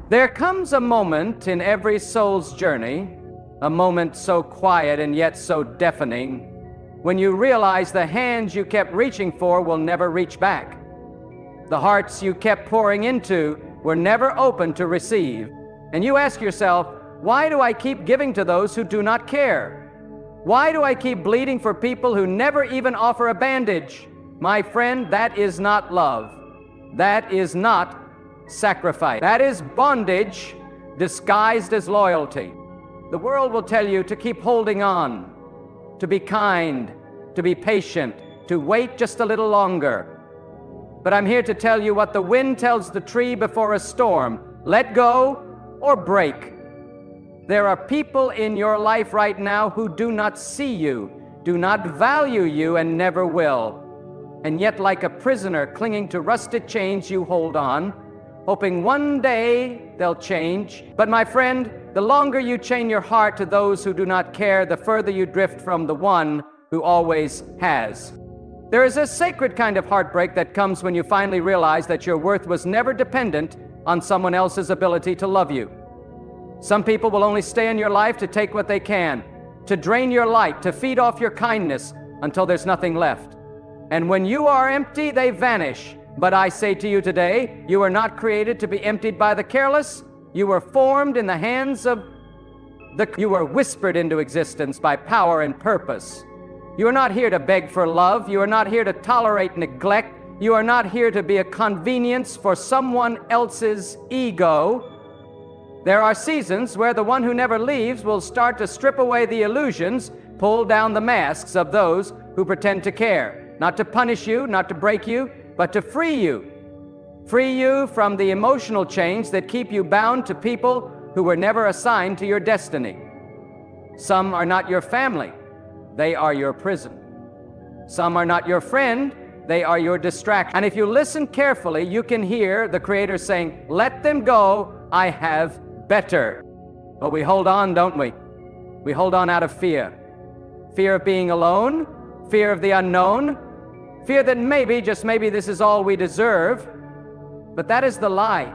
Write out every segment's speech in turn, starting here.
There comes a moment in every soul's journey, a moment so quiet and yet so deafening, when you realize the hands you kept reaching for will never reach back. The hearts you kept pouring into were never open to receive. And you ask yourself, why do I keep giving to those who do not care? Why do I keep bleeding for people who never even offer a bandage? My friend, that is not love. That is not sacrifice. That is bondage disguised as loyalty. The world will tell you to keep holding on, to be kind, to be patient, to wait just a little longer. But I'm here to tell you what the wind tells the tree before a storm: let go or break. There are people in your life right now who do not see you, do not value you, and never will. And yet, like a prisoner clinging to rusted chains, you hold on, hoping one day they'll change. But my friend, the longer you chain your heart to those who do not care, the further you drift from the one who always has. There is a sacred kind of heartbreak that comes when you finally realize that your worth was never dependent on someone else's ability to love you. Some people will only stay in your life to take what they can, to drain your light, to feed off your kindness until there's nothing left. And when you are empty, they vanish. But I say to you today, you are not created to be emptied by the careless. You were formed in the hands of you were whispered into existence by power and purpose. You are not here to beg for love. You are not here to tolerate neglect. You are not here to be a convenience for someone else's ego. There are seasons where the one who never leaves will start to strip away the illusions, pull down the masks of those who pretend to care. Not to punish you, not to break you, but to free you. Free you from the emotional chains that keep you bound to people who were never assigned to your destiny. Some are not your family. They are your prison. Some are not your friend. They are your distraction. And if you listen carefully, you can hear the Creator saying, let them go, I have better. But we hold on, don't we? We hold on out of fear. Fear of being alone, fear of the unknown, fear that maybe, just maybe, this is all we deserve. But that is the lie.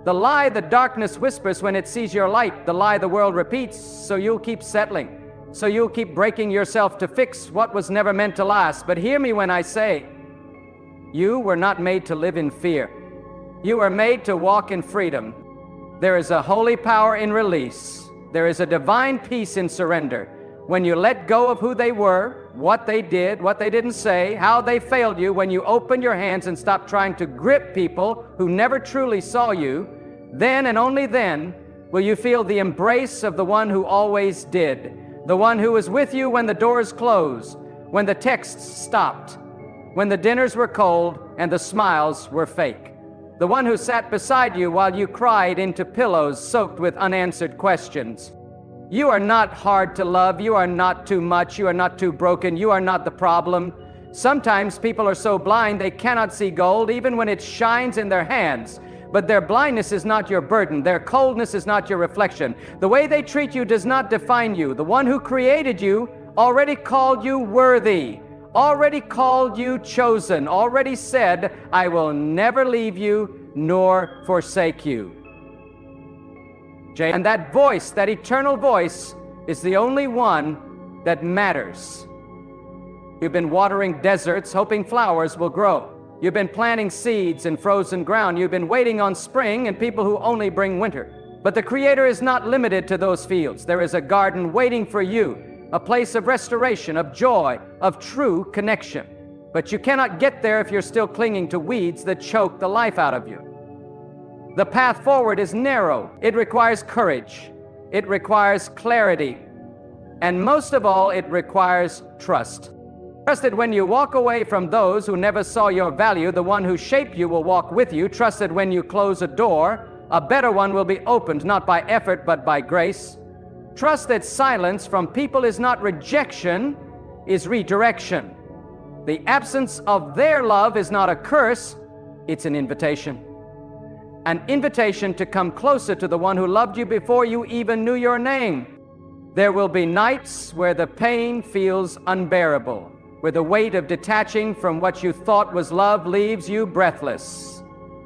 The lie the darkness whispers when it sees your light, the lie the world repeats, so you'll keep settling. So you'll keep breaking yourself to fix what was never meant to last. But hear me when I say, you were not made to live in fear. You are made to walk in freedom. There is a holy power in release. There is a divine peace in surrender. When you let go of who they were, what they did, what they didn't say, how they failed you, when you open your hands and stop trying to grip people who never truly saw you, then and only then will you feel the embrace of the one who always did. The one who was with you when the doors closed, when the texts stopped, when the dinners were cold and the smiles were fake. The one who sat beside you while you cried into pillows soaked with unanswered questions. You are not hard to love. You are not too much. You are not too broken. You are not the problem. Sometimes people are so blind they cannot see gold even when it shines in their hands. But their blindness is not your burden. Their coldness is not your reflection. The way they treat you does not define you. The one who created you already called you worthy, already called you chosen, already said, I will never leave you nor forsake you. And that voice, that eternal voice, is the only one that matters. You've been watering deserts hoping flowers will grow. You've been planting seeds in frozen ground. You've been waiting on spring and people who only bring winter. But the Creator is not limited to those fields. There is a garden waiting for you, a place of restoration, of joy, of true connection. But you cannot get there if you're still clinging to weeds that choke the life out of you. The path forward is narrow. It requires courage. It requires clarity. And most of all, it requires trust. Trust that when you walk away from those who never saw your value, the one who shaped you will walk with you. Trust that when you close a door, a better one will be opened, not by effort, but by grace. Trust that silence from people is not rejection, is redirection. The absence of their love is not a curse, it's an invitation. An invitation to come closer to the one who loved you before you even knew your name. There will be nights where the pain feels unbearable, where the weight of detaching from what you thought was love leaves you breathless.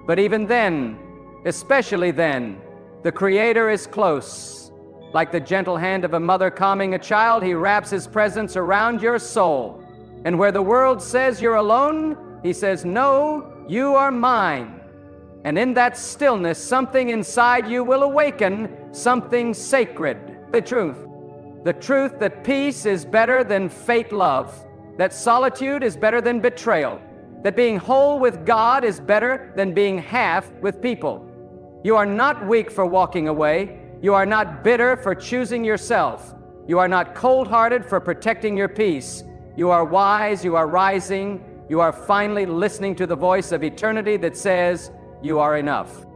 But even then, especially then, The Creator is close. Like the gentle hand of a mother calming a child, He wraps His presence around your soul. And where the world says you're alone, He says, no, you are mine. And in that stillness, something inside you will awaken, something sacred. The truth that peace is better than fake love, that solitude is better than betrayal, that being whole with God is better than being half with people. You are not weak for walking away. You are not bitter for choosing yourself. You are not cold-hearted for protecting your peace. You are wise, you are rising, you are finally listening to the voice of eternity that says, you are enough.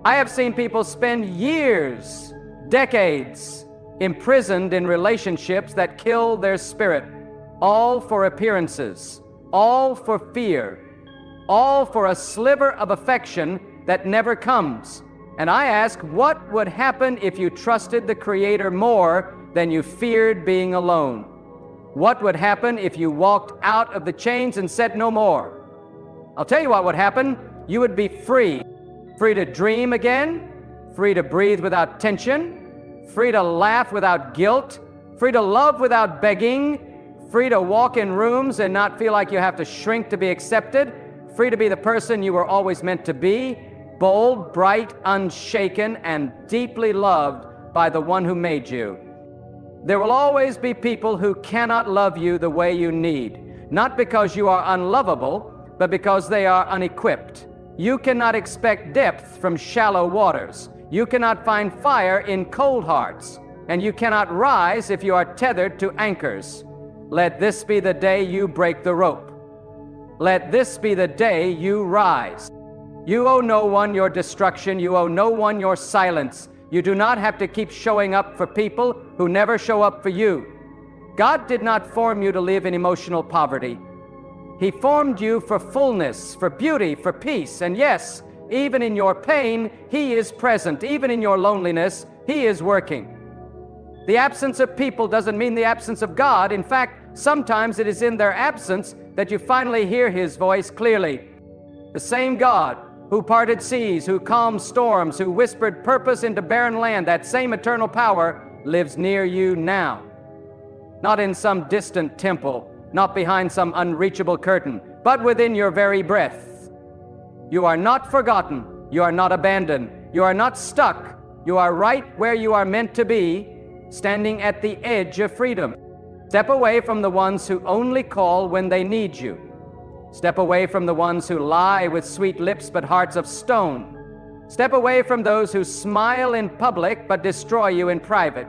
I have seen people spend years, decades, imprisoned in relationships that kill their spirit, all for appearances, all for fear, all for a sliver of affection that never comes. And I ask, what would happen if you trusted the Creator more than you feared being alone? What would happen if you walked out of the chains and said no more? I'll tell you what would happen. You would be free. Free to dream again, free to breathe without tension, free to laugh without guilt, free to love without begging, free to walk in rooms and not feel like you have to shrink to be accepted, free to be the person you were always meant to be, bold, bright, unshaken, and deeply loved by the one who made you. There will always be people who cannot love you the way you need, not because you are unlovable, but because they are unequipped. You cannot expect depth from shallow waters. You cannot find fire in cold hearts, and you cannot rise if you are tethered to anchors. Let this be the day you break the rope. Let this be the day you rise. You owe no one your destruction. You owe no one your silence. You do not have to keep showing up for people who never show up for you. God did not form you to live in emotional poverty. He formed you for fullness, for beauty, for peace. And yes, even in your pain, He is present. Even in your loneliness, He is working. The absence of people doesn't mean the absence of God. In fact, sometimes it is in their absence that you finally hear His voice clearly. The same God who parted seas, who calmed storms, who whispered purpose into barren land, that same eternal power lives near you now. Not in some distant temple, not behind some unreachable curtain, but within your very breath. You are not forgotten. You are not abandoned. You are not stuck. You are right where you are meant to be, standing at the edge of freedom. Step away from the ones who only call when they need you. Step away from the ones who lie with sweet lips but hearts of stone. Step away from those who smile in public but destroy you in private.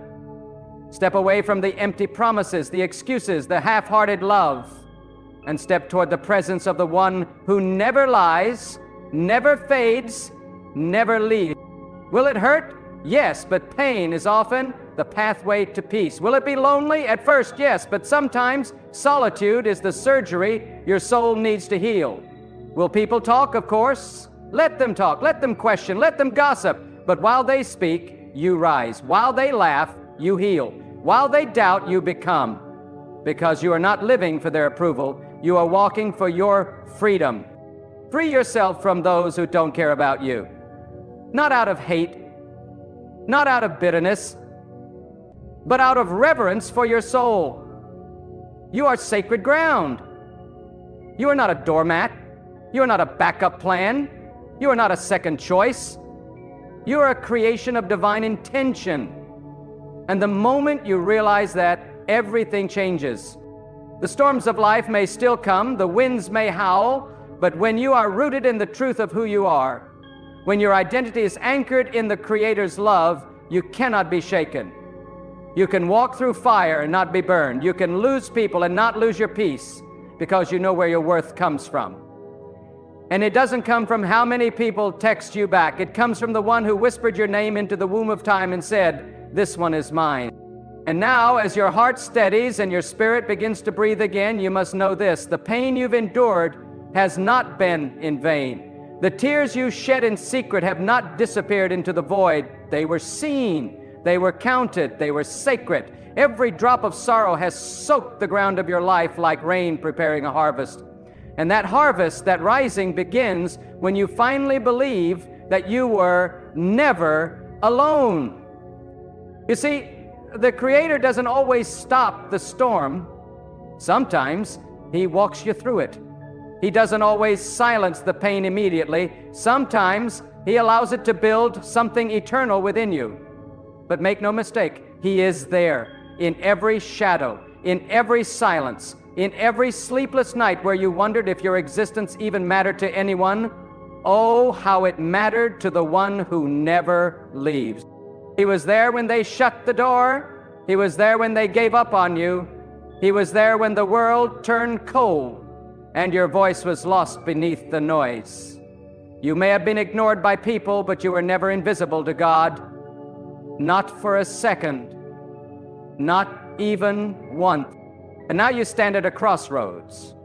Step away from the empty promises, the excuses, the half-hearted love, and step toward the presence of the one who never lies, never fades, never leaves. Will it hurt? Yes, but pain is often the pathway to peace. Will it be lonely? At first, yes, but sometimes solitude is the surgery your soul needs to heal. Will people talk? Of course. Let them talk, let them question, let them gossip. But while they speak, you rise. While they laugh, you heal. While they doubt, you become. Because you are not living for their approval, you are walking for your freedom. Free yourself from those who don't care about you. Not out of hate, not out of bitterness, but out of reverence for your soul. You are sacred ground. You are not a doormat. You are not a backup plan. You are not a second choice. You are a creation of divine intention. And the moment you realize that, everything changes. The storms of life may still come, the winds may howl, but when you are rooted in the truth of who you are, when your identity is anchored in the Creator's love, you cannot be shaken. You can walk through fire and not be burned. You can lose people and not lose your peace because you know where your worth comes from. And it doesn't come from how many people text you back. It comes from the one who whispered your name into the womb of time and said, "This one is mine." And now, as your heart steadies and your spirit begins to breathe again, you must know this: the pain you've endured has not been in vain. The tears you shed in secret have not disappeared into the void. They were seen, they were counted, they were sacred. Every drop of sorrow has soaked the ground of your life like rain preparing a harvest. And that harvest, that rising, begins when you finally believe that you were never alone. You see, the Creator doesn't always stop the storm. Sometimes He walks you through it. He doesn't always silence the pain immediately. Sometimes He allows it to build something eternal within you. But make no mistake, He is there in every shadow, in every silence, in every sleepless night where you wondered if your existence even mattered to anyone. Oh, how it mattered to the one who never leaves. He was there when they shut the door. He was there when they gave up on you. He was there when the world turned cold and your voice was lost beneath the noise. You may have been ignored by people, but you were never invisible to God. Not for a second. Not even once. And now you stand at a crossroads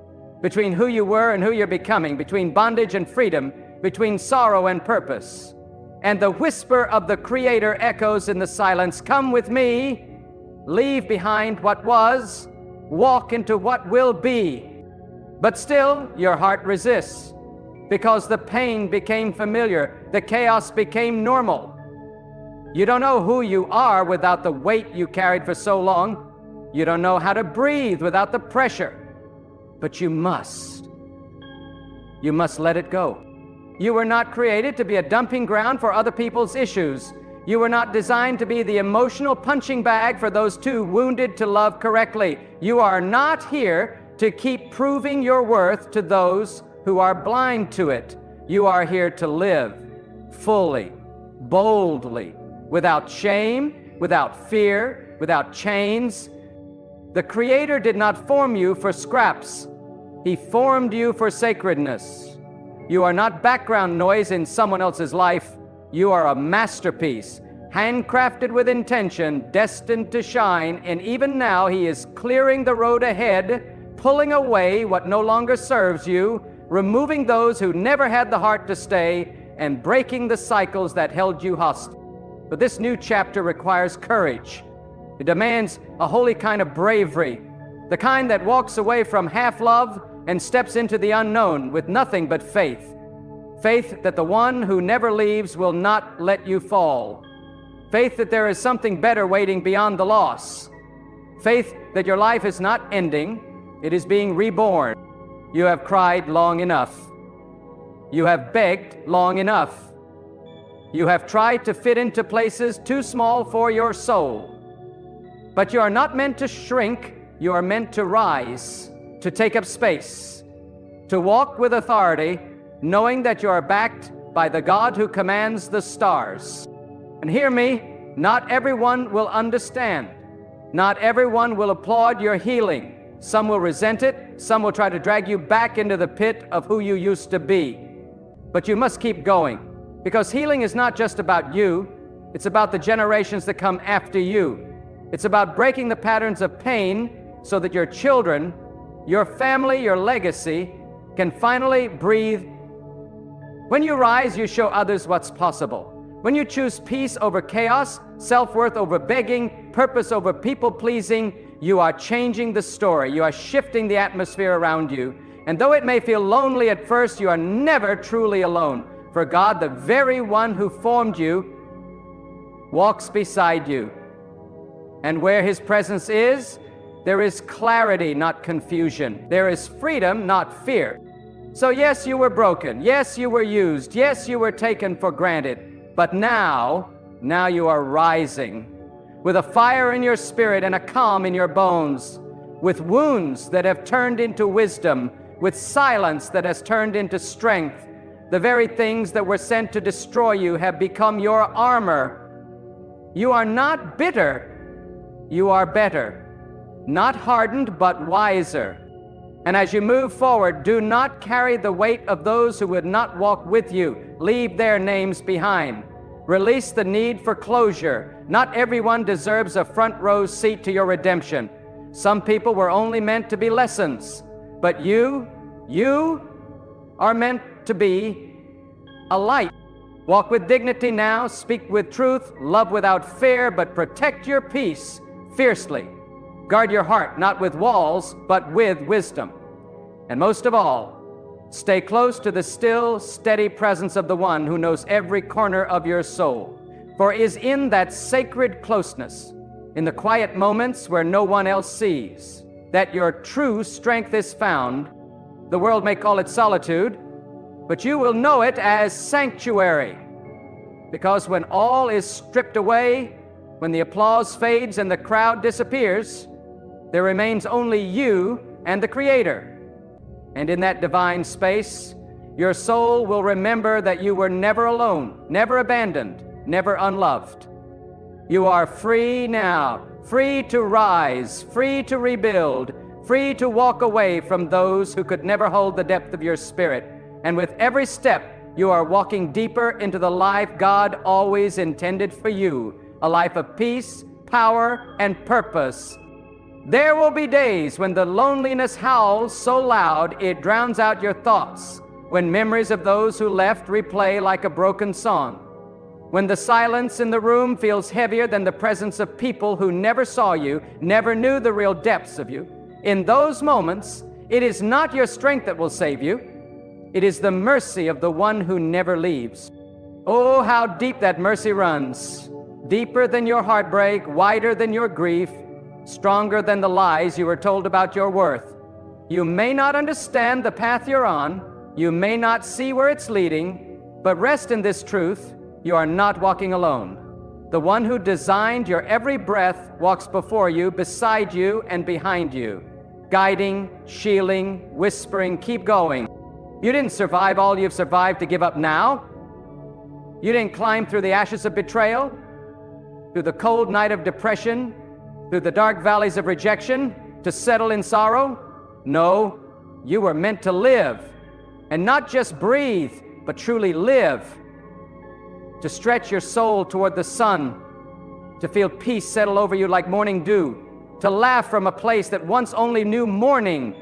between who you were and who you're becoming, between bondage and freedom, between sorrow and purpose. And the whisper of the Creator echoes in the silence, "Come with me, leave behind what was, walk into what will be." But still, your heart resists, because the pain became familiar, the chaos became normal. You don't know who you are without the weight you carried for so long. You don't know how to breathe without the pressure. But you must. You must let it go. You were not created to be a dumping ground for other people's issues. You were not designed to be the emotional punching bag for those too wounded to love correctly. You are not here to keep proving your worth to those who are blind to it. You are here to live fully, boldly, without shame, without fear, without chains. The Creator did not form you for scraps. He formed you for sacredness. You are not background noise in someone else's life. You are a masterpiece, handcrafted with intention, destined to shine, and even now He is clearing the road ahead, pulling away what no longer serves you, removing those who never had the heart to stay, and breaking the cycles that held you hostile. But this new chapter requires courage. It demands a holy kind of bravery, the kind that walks away from half-love and steps into the unknown with nothing but faith. Faith that the one who never leaves will not let you fall. Faith that there is something better waiting beyond the loss. Faith that your life is not ending, it is being reborn. You have cried long enough. You have begged long enough. You have tried to fit into places too small for your soul. But you are not meant to shrink, you are meant to rise, to take up space, to walk with authority, knowing that you are backed by the God who commands the stars. And hear me, not everyone will understand. Not everyone will applaud your healing. Some will resent it, some will try to drag you back into the pit of who you used to be. But you must keep going, because healing is not just about you, it's about the generations that come after you. It's about breaking the patterns of pain so that your children, your family, your legacy can finally breathe. When you rise, you show others what's possible. When you choose peace over chaos, self-worth over begging, purpose over people-pleasing, you are changing the story. You are shifting the atmosphere around you. And though it may feel lonely at first, you are never truly alone. For God, the very one who formed you, walks beside you. And where His presence is, there is clarity, not confusion. There is freedom, not fear. So yes, you were broken. Yes, you were used. Yes, you were taken for granted. But now you are rising with a fire in your spirit and a calm in your bones, with wounds that have turned into wisdom, with silence that has turned into strength. The very things that were sent to destroy you have become your armor. You are not bitter. You are better. Not hardened, but wiser. And as you move forward, do not carry the weight of those who would not walk with you. Leave their names behind. Release the need for closure. Not everyone deserves a front row seat to your redemption. Some people were only meant to be lessons. But you are meant to be a light. Walk with dignity now, speak with truth, love without fear, but protect your peace fiercely. Guard your heart, not with walls, but with wisdom. And most of all, stay close to the still, steady presence of the one who knows every corner of your soul. For it is in that sacred closeness, in the quiet moments where no one else sees, that your true strength is found. The world may call it solitude, but you will know it as sanctuary. Because when all is stripped away, when the applause fades and the crowd disappears, there remains only you and the Creator. And in that divine space, your soul will remember that you were never alone, never abandoned, never unloved. You are free now, free to rise, free to rebuild, free to walk away from those who could never hold the depth of your spirit. And with every step, you are walking deeper into the life God always intended for you, a life of peace, power, and purpose. There will be days when the loneliness howls so loud it drowns out your thoughts, when memories of those who left replay like a broken song, when the silence in the room feels heavier than the presence of people who never saw you, never knew the real depths of you. In those moments, it is not your strength that will save you. It is the mercy of the one who never leaves. Oh, how deep that mercy runs, deeper than your heartbreak, wider than your grief, stronger than the lies you were told about your worth. You may not understand the path you're on, you may not see where it's leading, but rest in this truth: you are not walking alone. The one who designed your every breath walks before you, beside you, and behind you, guiding, shielding, whispering, keep going. You didn't survive all you've survived to give up now. You didn't climb through the ashes of betrayal, through the cold night of depression, through the dark valleys of rejection, to settle in sorrow. No, you were meant to live, and not just breathe, but truly live. To stretch your soul toward the sun, to feel peace settle over you like morning dew, to laugh from a place that once only knew mourning.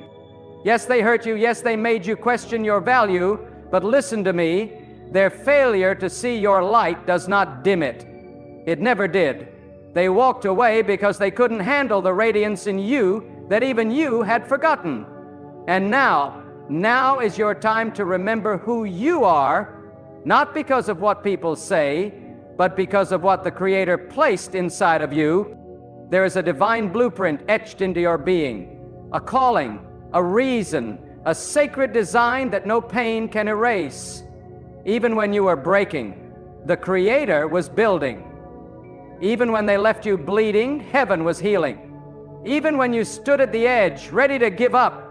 Yes, they hurt you. Yes, they made you question your value, but listen to me. Their failure to see your light does not dim it. It never did. They walked away because they couldn't handle the radiance in you that even you had forgotten. And now is your time to remember who you are, not because of what people say, but because of what the Creator placed inside of you. There is a divine blueprint etched into your being, a calling, a reason, a sacred design that no pain can erase. Even when you were breaking, the Creator was building. Even when they left you bleeding, heaven was healing. Even when you stood at the edge, ready to give up,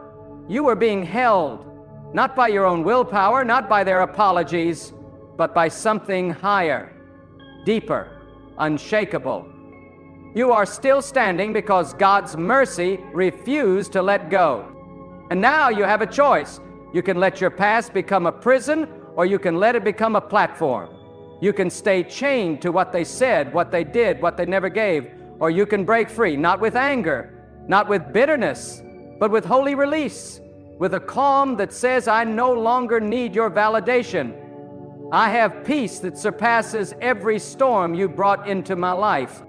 you were being held, not by your own willpower, not by their apologies, but by something higher, deeper, unshakable. You are still standing because God's mercy refused to let go. And now you have a choice. You can let your past become a prison, or you can let it become a platform. You can stay chained to what they said, what they did, what they never gave, or you can break free, not with anger, not with bitterness, but with holy release, with a calm that says, I no longer need your validation. I have peace that surpasses every storm you brought into my life.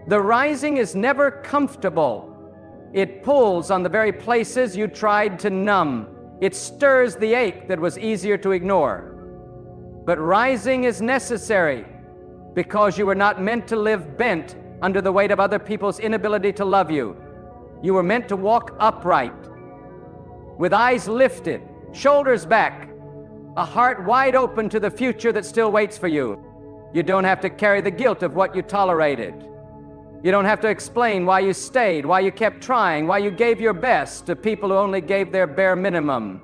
The rising is never comfortable. It pulls on the very places you tried to numb. It stirs the ache that was easier to ignore. But rising is necessary because you were not meant to live bent under the weight of other people's inability to love you. You were meant to walk upright, with eyes lifted, shoulders back, a heart wide open to the future that still waits for you. You don't have to carry the guilt of what you tolerated. You don't have to explain why you stayed, why you kept trying, why you gave your best to people who only gave their bare minimum.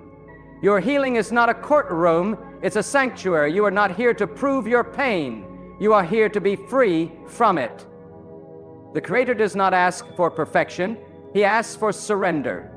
Your healing is not a courtroom, it's a sanctuary. You are not here to prove your pain. You are here to be free from it. The Creator does not ask for perfection. He asks for surrender.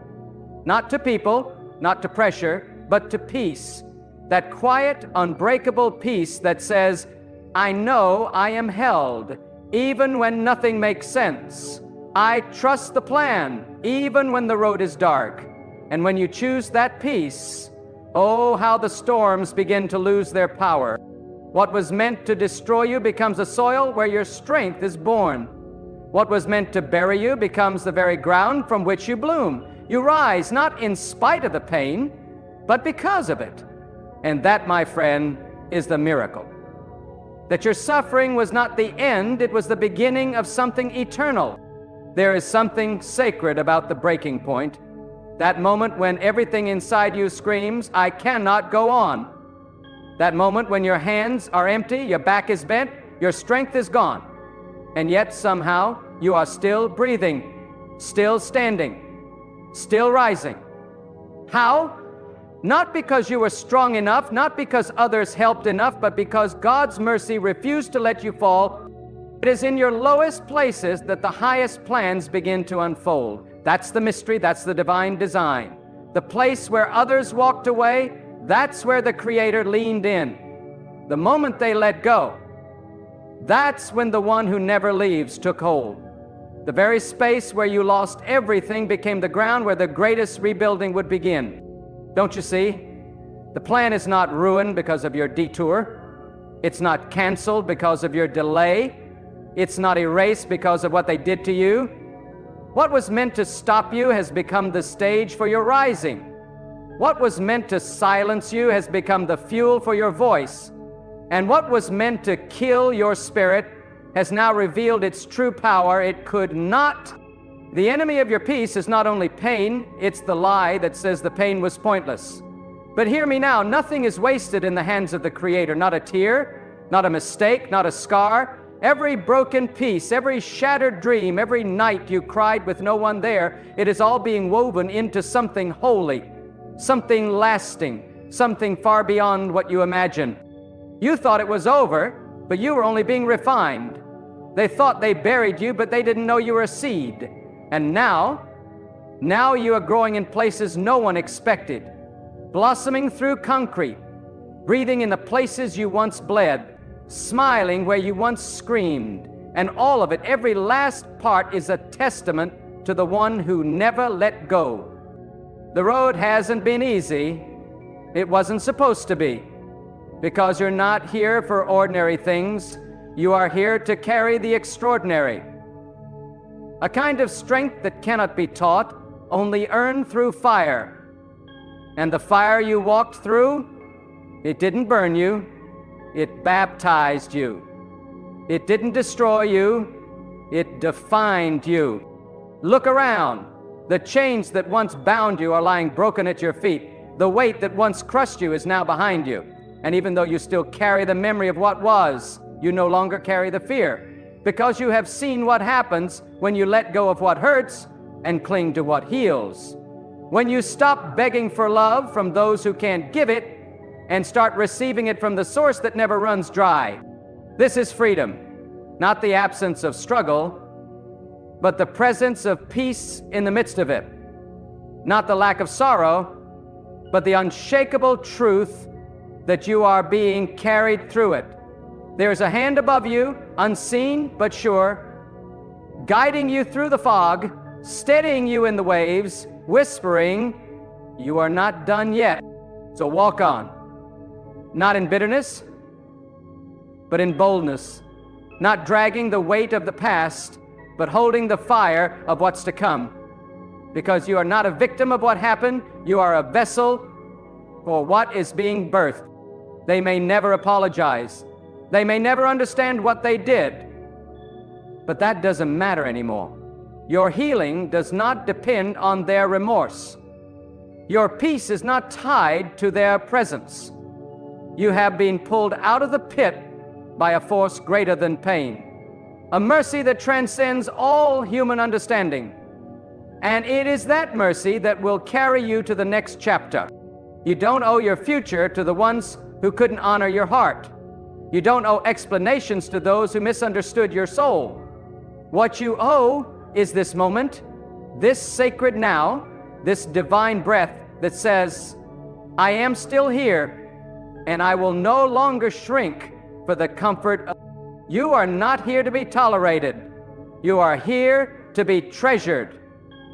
Not to people, not to pressure, but to peace. That quiet, unbreakable peace that says, I know I am held, even when nothing makes sense. I trust the plan, even when the road is dark. And when you choose that peace, oh, how the storms begin to lose their power. What was meant to destroy you becomes a soil where your strength is born. What was meant to bury you becomes the very ground from which you bloom. You rise not in spite of the pain, but because of it. And that, my friend, is the miracle. That your suffering was not the end, it was the beginning of something eternal. There is something sacred about the breaking point. That moment when everything inside you screams, I cannot go on. That moment when your hands are empty, your back is bent, your strength is gone. And yet somehow you are still breathing, still standing, still rising. How? Not because you were strong enough, not because others helped enough, but because God's mercy refused to let you fall. It is in your lowest places that the highest plans begin to unfold. That's the mystery, that's the divine design. The place where others walked away, that's where the Creator leaned in. The moment they let go, that's when the one who never leaves took hold. The very space where you lost everything became the ground where the greatest rebuilding would begin. Don't you see? The plan is not ruined because of your detour. It's not canceled because of your delay. It's not erased because of what they did to you. What was meant to stop you has become the stage for your rising. What was meant to silence you has become the fuel for your voice. And what was meant to kill your spirit has now revealed its true power. It could not. The enemy of your peace is not only pain, it's the lie that says the pain was pointless. But hear me now, nothing is wasted in the hands of the Creator. Not a tear, not a mistake, not a scar. Every broken piece, every shattered dream, every night you cried with no one there, it is all being woven into something holy, something lasting, something far beyond what you imagine. You thought it was over, but you were only being refined. They thought they buried you, but they didn't know you were a seed. And now you are growing in places no one expected, blossoming through concrete, breathing in the places you once bled, smiling where you once screamed, and all of it, every last part, is a testament to the one who never let go. The road hasn't been easy. It wasn't supposed to be, because you're not here for ordinary things. You are here to carry the extraordinary. A kind of strength that cannot be taught, only earned through fire. And the fire you walked through, it didn't burn you, it baptized you. It didn't destroy you, it defined you. Look around. The chains that once bound you are lying broken at your feet. The weight that once crushed you is now behind you. And even though you still carry the memory of what was, you no longer carry the fear, because you have seen what happens when you let go of what hurts and cling to what heals. When you stop begging for love from those who can't give it and start receiving it from the source that never runs dry. This is freedom, not the absence of struggle, but the presence of peace in the midst of it. Not the lack of sorrow, but the unshakable truth that you are being carried through it. There is a hand above you, unseen but sure, guiding you through the fog, steadying you in the waves, whispering, you are not done yet, so walk on. Not in bitterness, but in boldness. Not dragging the weight of the past, but holding the fire of what's to come. Because you are not a victim of what happened, you are a vessel for what is being birthed. They may never apologize. They may never understand what they did, but that doesn't matter anymore. Your healing does not depend on their remorse. Your peace is not tied to their presence. You have been pulled out of the pit by a force greater than pain, a mercy that transcends all human understanding. And it is that mercy that will carry you to the next chapter. You don't owe your future to the ones who couldn't honor your heart. You don't owe explanations to those who misunderstood your soul. What you owe is this moment, this sacred now, this divine breath that says, I am still here, and I will no longer shrink for the comfort of... You are not here to be tolerated. You are here to be treasured,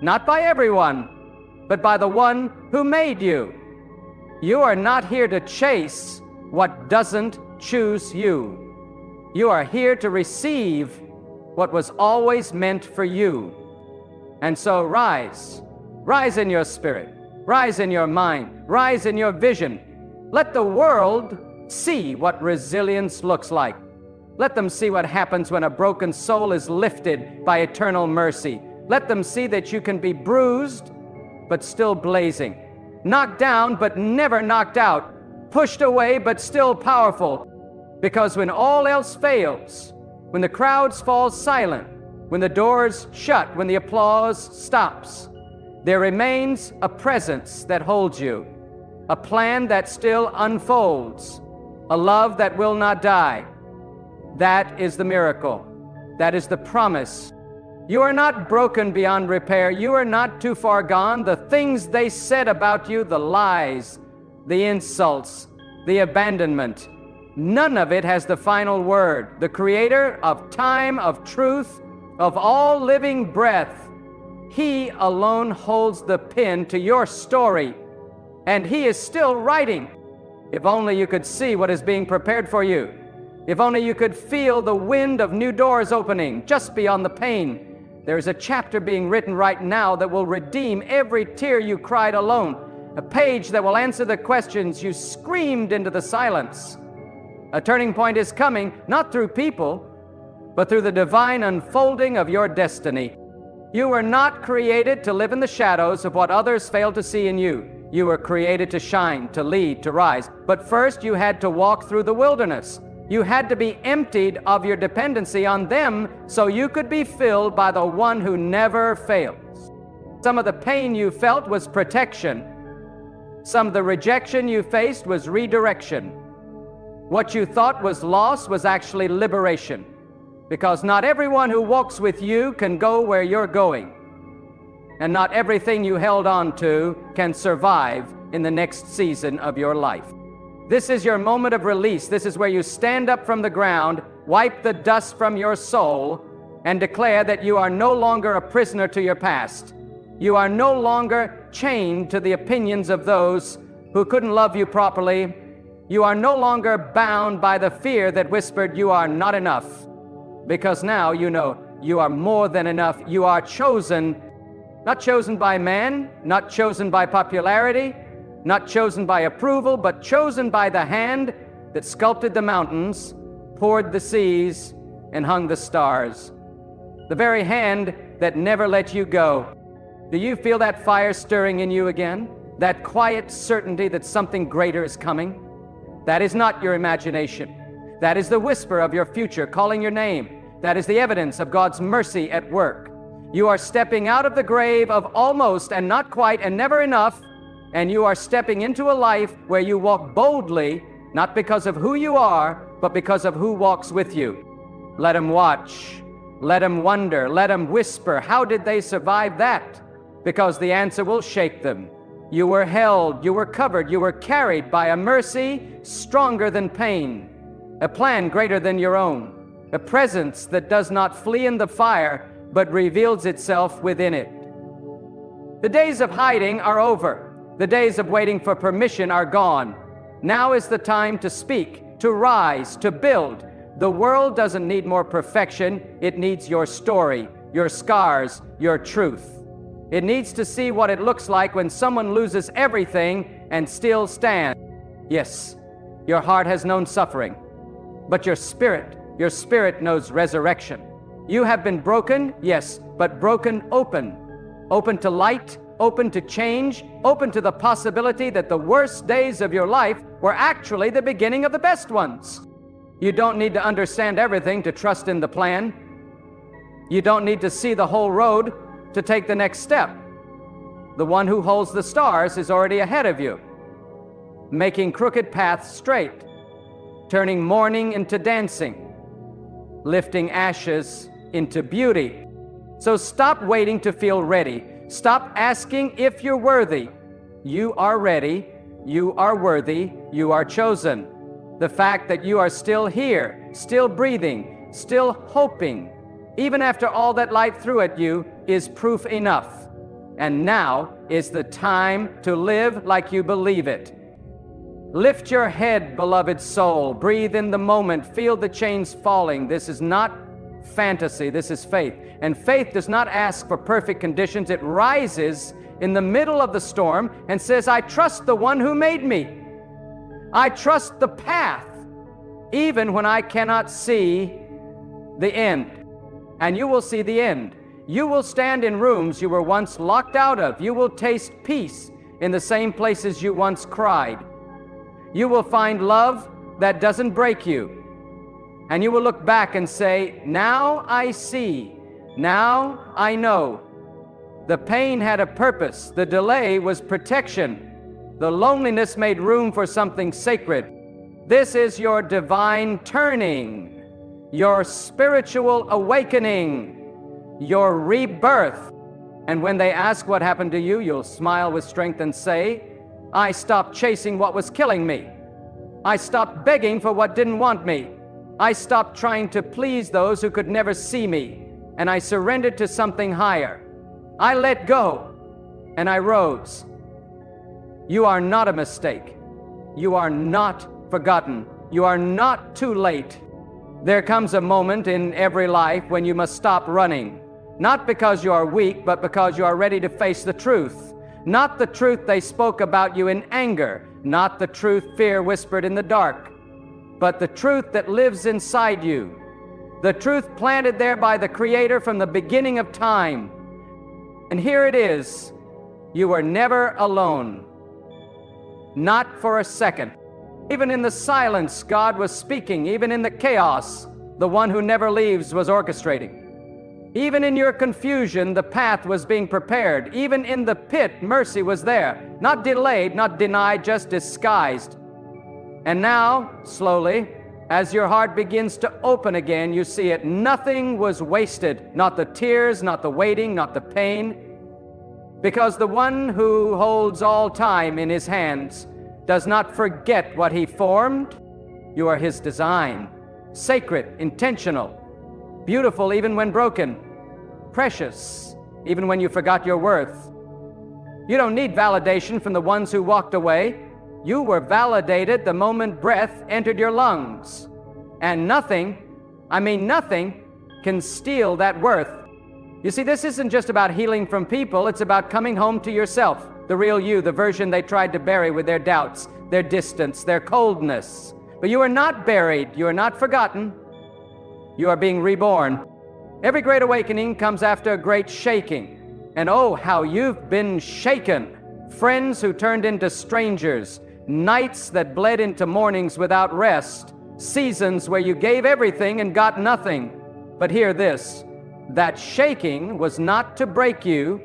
not by everyone, but by the one who made you. You are not here to chase what doesn't choose you. You are here to receive what was always meant for you. And so rise. Rise in your spirit. Rise in your mind. Rise in your vision. Let the world see what resilience looks like. Let them see what happens when a broken soul is lifted by eternal mercy. Let them see that you can be bruised, but still blazing. Knocked down, but never knocked out. Pushed away, but still powerful. Because when all else fails, when the crowds fall silent, when the doors shut, when the applause stops, there remains a presence that holds you, a plan that still unfolds, a love that will not die. That is the miracle. That is the promise. You are not broken beyond repair. You are not too far gone. The things they said about you, the lies, the insults, the abandonment, none of it has the final word. The Creator of time, of truth, of all living breath, He alone holds the pen to your story, and He is still writing. If only you could see what is being prepared for you. If only you could feel the wind of new doors opening just beyond the pain. There is a chapter being written right now that will redeem every tear you cried alone, a page that will answer the questions you screamed into the silence. A turning point is coming, not through people, but through the divine unfolding of your destiny. You were not created to live in the shadows of what others failed to see in you. You were created to shine, to lead, to rise. But first you had to walk through the wilderness. You had to be emptied of your dependency on them so you could be filled by the one who never fails. Some of the pain you felt was protection. Some of the rejection you faced was redirection. What you thought was loss was actually liberation. Because not everyone who walks with you can go where you're going. And not everything you held on to can survive in the next season of your life. This is your moment of release. This is where you stand up from the ground, wipe the dust from your soul, and declare that you are no longer a prisoner to your past. You are no longer chained to the opinions of those who couldn't love you properly. You are no longer bound by the fear that whispered you are not enough. Because now you know you are more than enough. You are chosen, not chosen by man, not chosen by popularity, not chosen by approval, but chosen by the hand that sculpted the mountains, poured the seas, and hung the stars. The very hand that never let you go. Do you feel that fire stirring in you again? That quiet certainty that something greater is coming? That is not your imagination. That is the whisper of your future calling your name. That is the evidence of God's mercy at work. You are stepping out of the grave of almost and not quite and never enough, and you are stepping into a life where you walk boldly, not because of who you are, but because of who walks with you. Let them watch. Let them wonder. Let them whisper. How did they survive that? Because the answer will shake them. You were held, you were covered, you were carried by a mercy stronger than pain, a plan greater than your own, a presence that does not flee in the fire, but reveals itself within it. The days of hiding are over. The days of waiting for permission are gone. Now is the time to speak, to rise, to build. The world doesn't need more perfection. It needs your story, your scars, your truth. It needs to see what it looks like when someone loses everything and still stands. Yes, your heart has known suffering, but your spirit knows resurrection. You have been broken, yes, but broken open. Open to light, open to change, open to the possibility that the worst days of your life were actually the beginning of the best ones. You don't need to understand everything to trust in the plan. You don't need to see the whole road to take the next step. The one who holds the stars is already ahead of you, making crooked paths straight, turning mourning into dancing, lifting ashes into beauty. So stop waiting to feel ready. Stop asking if you're worthy. You are ready, you are worthy, you are chosen. The fact that you are still here, still breathing, still hoping, even after all that life threw at you, is proof enough. And now is the time to live like you believe it. Lift your head, beloved soul. Breathe in the moment. Feel the chains falling. This is not fantasy. This is faith. And faith does not ask for perfect conditions. It rises in the middle of the storm and says, I trust the one who made me. I trust the path even when I cannot see the end. And you will see the end. You will stand in rooms you were once locked out of. You will taste peace in the same places you once cried. You will find love that doesn't break you. And you will look back and say, now I see, now I know. The pain had a purpose. The delay was protection. The loneliness made room for something sacred. This is your divine turning, your spiritual awakening, your rebirth. And when they ask what happened to you, you'll smile with strength and say, I stopped chasing what was killing me. I stopped begging for what didn't want me. I stopped trying to please those who could never see me, and I surrendered to something higher. I let go, and I rose. You are not a mistake. You are not forgotten. You are not too late. There comes a moment in every life when you must stop running, not because you are weak, but because you are ready to face the truth. Not the truth they spoke about you in anger, not the truth fear whispered in the dark, but the truth that lives inside you, the truth planted there by the Creator from the beginning of time. And here it is. You were never alone. Not for a second. Even in the silence, God was speaking. Even in the chaos, the one who never leaves was orchestrating. Even in your confusion, the path was being prepared. Even in the pit, mercy was there. Not delayed, not denied, just disguised. And now, slowly, as your heart begins to open again, you see it. Nothing was wasted. Not the tears, not the waiting, not the pain. Because the one who holds all time in his hands does not forget what he formed. You are his design. Sacred, intentional, beautiful even when broken, precious even when you forgot your worth. You don't need validation from the ones who walked away. You were validated the moment breath entered your lungs. And nothing, I mean nothing, can steal that worth. You see, this isn't just about healing from people, it's about coming home to yourself, the real you, the version they tried to bury with their doubts, their distance, their coldness. But you are not buried, you are not forgotten, you are being reborn. Every great awakening comes after a great shaking. And oh, how you've been shaken. Friends who turned into strangers, nights that bled into mornings without rest, seasons where you gave everything and got nothing. But hear this, that shaking was not to break you,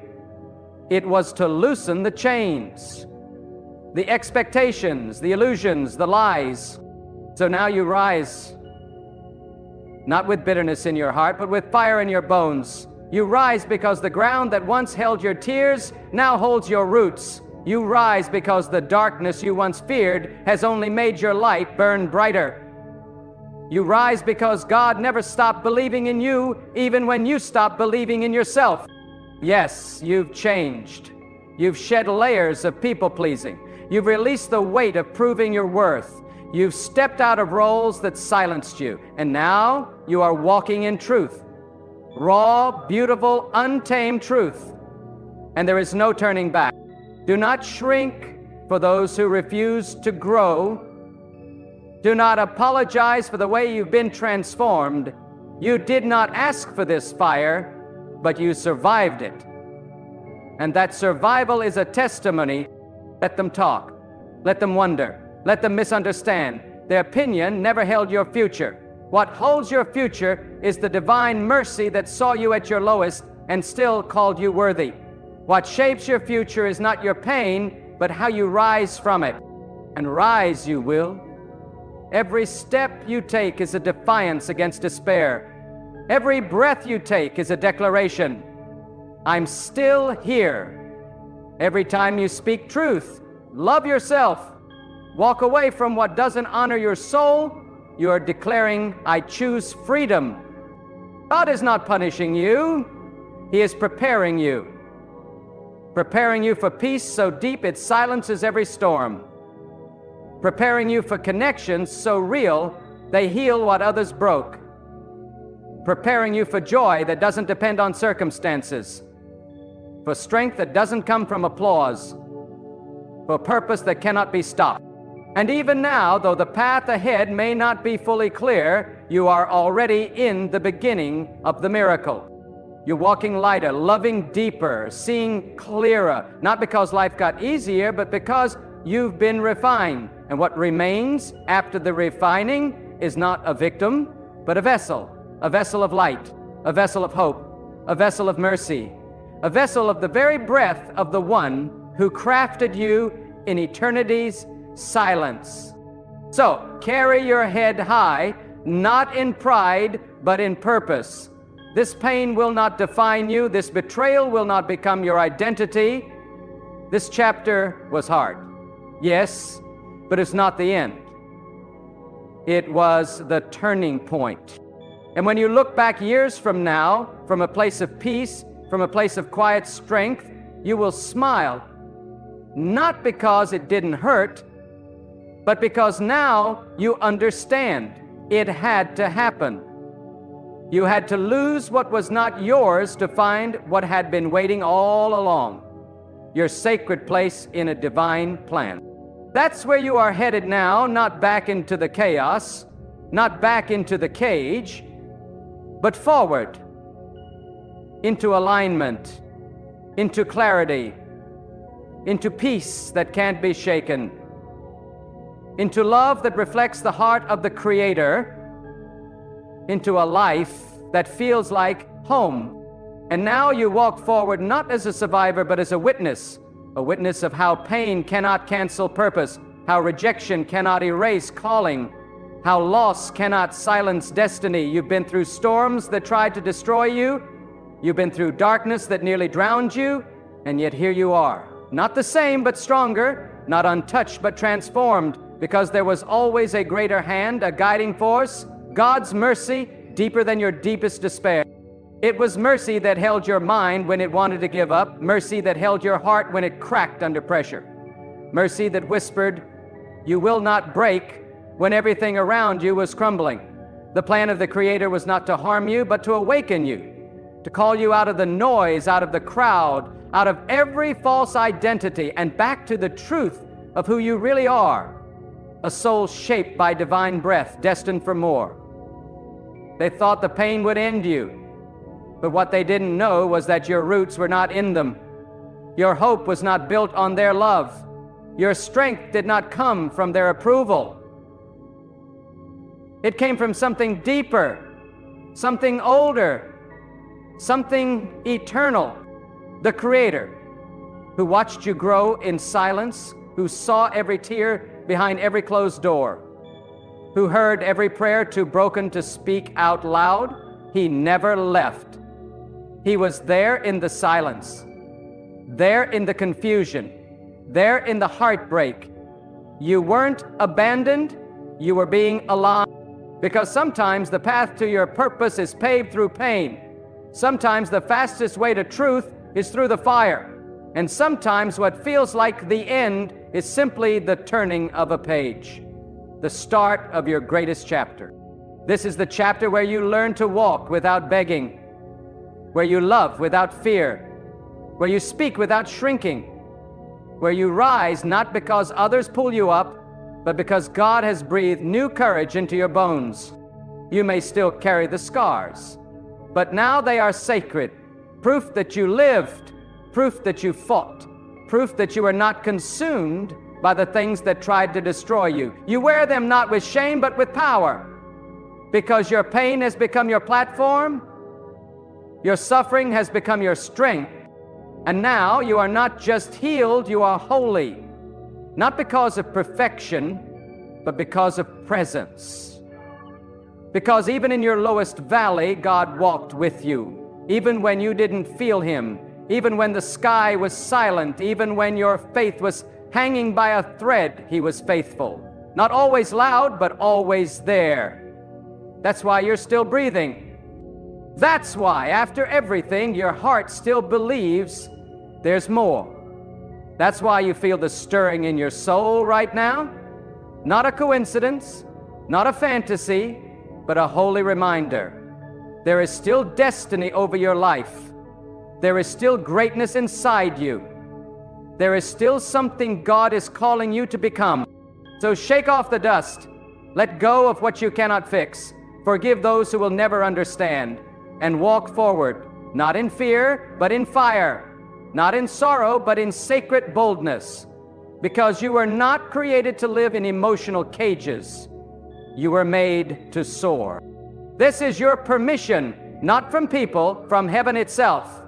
it was to loosen the chains, the expectations, the illusions, the lies. So now you rise, not with bitterness in your heart, but with fire in your bones. You rise because the ground that once held your tears now holds your roots. You rise because the darkness you once feared has only made your light burn brighter. You rise because God never stopped believing in you, even when you stopped believing in yourself. Yes, you've changed. You've shed layers of people-pleasing. You've released the weight of proving your worth. You've stepped out of roles that silenced you, and now you are walking in truth. Raw, beautiful, untamed truth. And there is no turning back. Do not shrink for those who refuse to grow. Do not apologize for the way you've been transformed. You did not ask for this fire, but you survived it. And that survival is a testimony. Let them talk. Let them wonder. Let them misunderstand. Their opinion never held your future. What holds your future is the divine mercy that saw you at your lowest and still called you worthy. What shapes your future is not your pain, but how you rise from it. And rise you will. Every step you take is a defiance against despair. Every breath you take is a declaration. I'm still here. Every time you speak truth, love yourself, walk away from what doesn't honor your soul, you are declaring, I choose freedom. God is not punishing you. He is preparing you. Preparing you for peace so deep it silences every storm. Preparing you for connections so real they heal what others broke. Preparing you for joy that doesn't depend on circumstances. For strength that doesn't come from applause. For purpose that cannot be stopped. And even now, though the path ahead may not be fully clear, you are already in the beginning of the miracle. You're walking lighter, loving deeper, seeing clearer, not because life got easier, but because you've been refined. And what remains after the refining is not a victim, but a vessel of light, a vessel of hope, a vessel of mercy, a vessel of the very breath of the one who crafted you in eternity's silence. So, carry your head high, not in pride, but in purpose. This pain will not define you. This betrayal will not become your identity. This chapter was hard, yes, but it's not the end. It was the turning point. And when you look back years from now, from a place of peace, from a place of quiet strength, you will smile, not because it didn't hurt, but because now you understand it had to happen. You had to lose what was not yours to find what had been waiting all along, your sacred place in a divine plan. That's where you are headed now, not back into the chaos, not back into the cage, but forward, into alignment, into clarity, into peace that can't be shaken, into love that reflects the heart of the Creator, into a life that feels like home. And now you walk forward not as a survivor, but as a witness of how pain cannot cancel purpose, how rejection cannot erase calling, how loss cannot silence destiny. You've been through storms that tried to destroy you. You've been through darkness that nearly drowned you, and yet here you are. Not the same, but stronger, not untouched, but transformed, because there was always a greater hand, a guiding force, God's mercy, deeper than your deepest despair. It was mercy that held your mind when it wanted to give up, mercy that held your heart when it cracked under pressure, mercy that whispered, "You will not break," when everything around you was crumbling. The plan of the Creator was not to harm you, but to awaken you, to call you out of the noise, out of the crowd, out of every false identity, and back to the truth of who you really are, a soul shaped by divine breath, destined for more. They thought the pain would end you, but what they didn't know was that your roots were not in them. Your hope was not built on their love. Your strength did not come from their approval. It came from something deeper, something older, something eternal. The Creator, who watched you grow in silence, who saw every tear behind every closed door, who heard every prayer too broken to speak out loud. He never left. He was there in the silence, there in the confusion, there in the heartbreak. You weren't abandoned, you were being alive. Because sometimes the path to your purpose is paved through pain. Sometimes the fastest way to truth is through the fire. And sometimes what feels like the end is simply the turning of a page, the start of your greatest chapter. This is the chapter where you learn to walk without begging, where you love without fear, where you speak without shrinking, where you rise not because others pull you up, but because God has breathed new courage into your bones. You may still carry the scars, but now they are sacred, proof that you lived, proof that you fought, proof that you are not consumed by the things that tried to destroy you. You wear them not with shame, but with power, because your pain has become your platform, your suffering has become your strength, and now you are not just healed, you are holy, not because of perfection, but because of presence. Because even in your lowest valley, God walked with you, even when you didn't feel Him, even when the sky was silent, even when your faith was hanging by a thread, He was faithful. Not always loud, but always there. That's why you're still breathing. That's why, after everything, your heart still believes there's more. That's why you feel the stirring in your soul right now. Not a coincidence, not a fantasy, but a holy reminder. There is still destiny over your life. There is still greatness inside you. There is still something God is calling you to become. So shake off the dust. Let go of what you cannot fix. Forgive those who will never understand. And walk forward, not in fear, but in fire. Not in sorrow, but in sacred boldness. Because you were not created to live in emotional cages. You were made to soar. This is your permission, not from people, from heaven itself.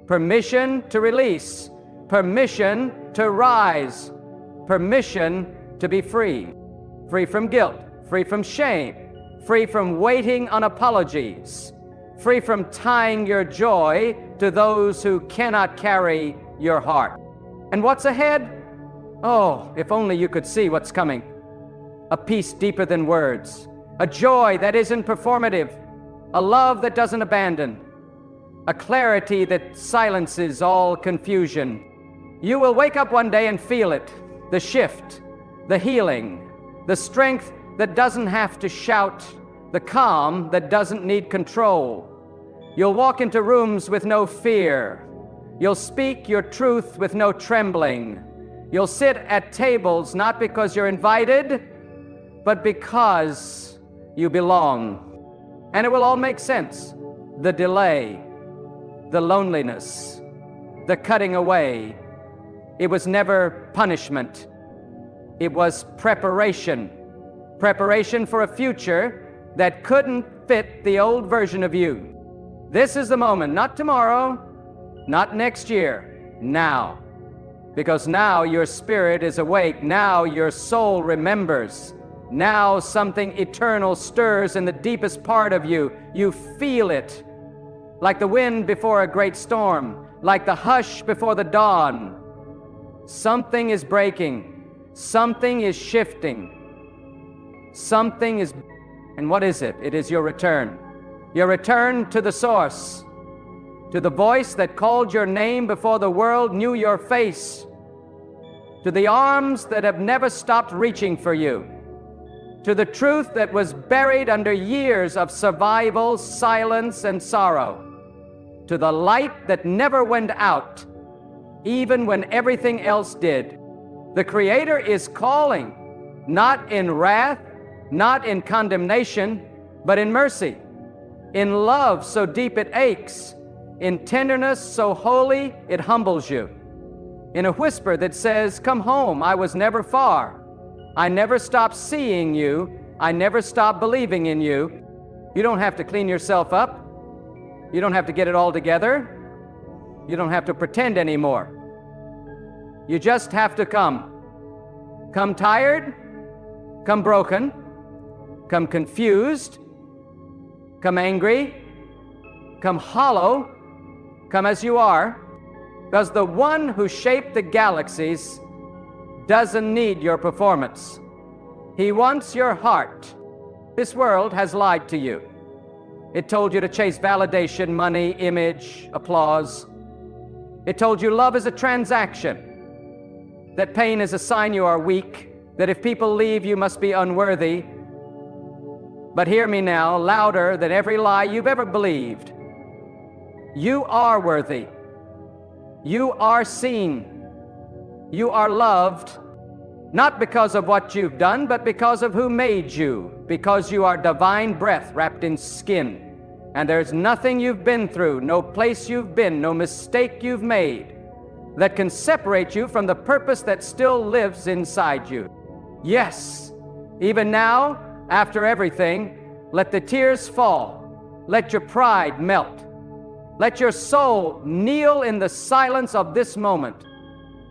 Permission to release. Permission to rise. Permission to be free. Free from guilt. Free from shame. Free from waiting on apologies. Free from tying your joy to those who cannot carry your heart. And what's ahead? Oh, if only you could see what's coming. A peace deeper than words. A joy that isn't performative. A love that doesn't abandon. A clarity that silences all confusion. You will wake up one day and feel it. The shift, the healing, the strength that doesn't have to shout, the calm that doesn't need control. You'll walk into rooms with no fear. You'll speak your truth with no trembling. You'll sit at tables not because you're invited, but because you belong. And it will all make sense. The delay, the loneliness, the cutting away. It was never punishment. It was preparation. Preparation for a future that couldn't fit the old version of you. This is the moment, not tomorrow, not next year, now. Because now your spirit is awake, now your soul remembers, now something eternal stirs in the deepest part of you. You feel it, like the wind before a great storm, like the hush before the dawn. Something is breaking, something is shifting, something is... And what is it? It is your return. Your return to the source, to the voice that called your name before the world knew your face, to the arms that have never stopped reaching for you, to the truth that was buried under years of survival, silence, and sorrow, to the light that never went out, even when everything else did. The Creator is calling, not in wrath, not in condemnation, but in mercy, in love so deep it aches, in tenderness so holy it humbles you, in a whisper that says, "Come home, I was never far. I never stopped seeing you. I never stopped believing in you." You don't have to clean yourself up. You don't have to get it all together. You don't have to pretend anymore. You just have to come. Come tired, come broken, come confused, come angry, come hollow, come as you are, because the one who shaped the galaxies doesn't need your performance. He wants your heart. This world has lied to you. It told you to chase validation, money, image, applause. It told you love is a transaction, that pain is a sign you are weak, that if people leave you must be unworthy. But hear me now, louder than every lie you've ever believed. You are worthy. You are seen. You are loved, not because of what you've done, but because of who made you, because you are divine breath wrapped in skin. And there's nothing you've been through, no place you've been, no mistake you've made that can separate you from the purpose that still lives inside you. Yes, even now, after everything, let the tears fall. Let your pride melt. Let your soul kneel in the silence of this moment,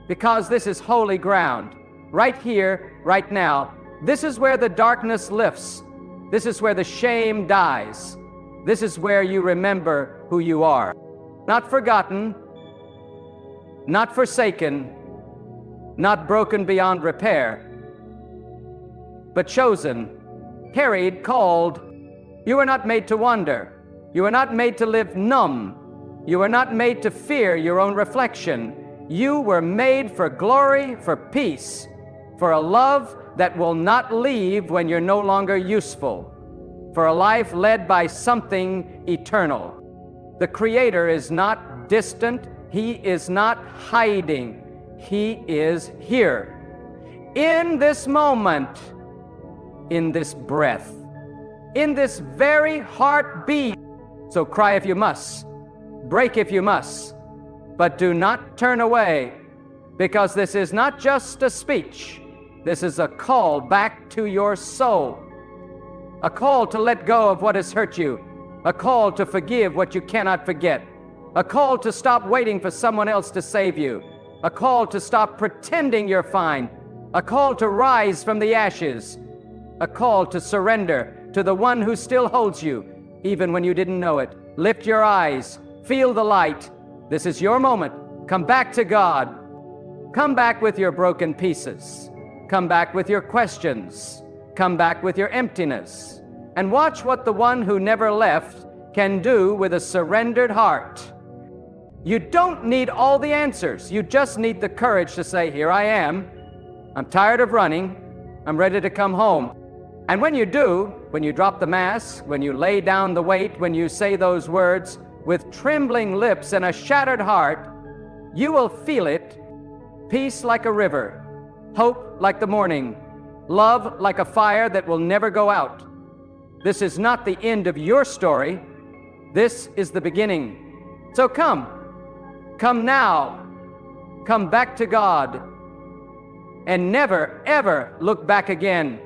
because this is holy ground. Right here, right now. This is where the darkness lifts. This is where the shame dies. This is where you remember who you are. Not forgotten, not forsaken, not broken beyond repair, but chosen, carried, called. You were not made to wander. You were not made to live numb. You were not made to fear your own reflection. You were made for glory, for peace, for a love that will not leave when you're no longer useful, for a life led by something eternal. The Creator is not distant. He is not hiding. He is here. in this moment, in this breath, in this very heartbeat. So cry if you must, break if you must, but do not turn away, because this is not just a speech. This is a call back to your soul, a call to let go of what has hurt you, a call to forgive what you cannot forget, a call to stop waiting for someone else to save you, a call to stop pretending you're fine, a call to rise from the ashes, a call to surrender to the one who still holds you, even when you didn't know it. Lift your eyes, feel the light. This is your moment. Come back to God. Come back with your broken pieces. Come back with your questions. Come back with your emptiness. And watch what the one who never left can do with a surrendered heart. You don't need all the answers. You just need the courage to say, here I am. I'm tired of running. I'm ready to come home. And when you do, when you drop the mask, when you lay down the weight, when you say those words with trembling lips and a shattered heart, you will feel it. Peace like a river, hope like the morning, love like a fire that will never go out. This is not the end of your story. This is the beginning. So come now, come back to God, and never, ever look back again.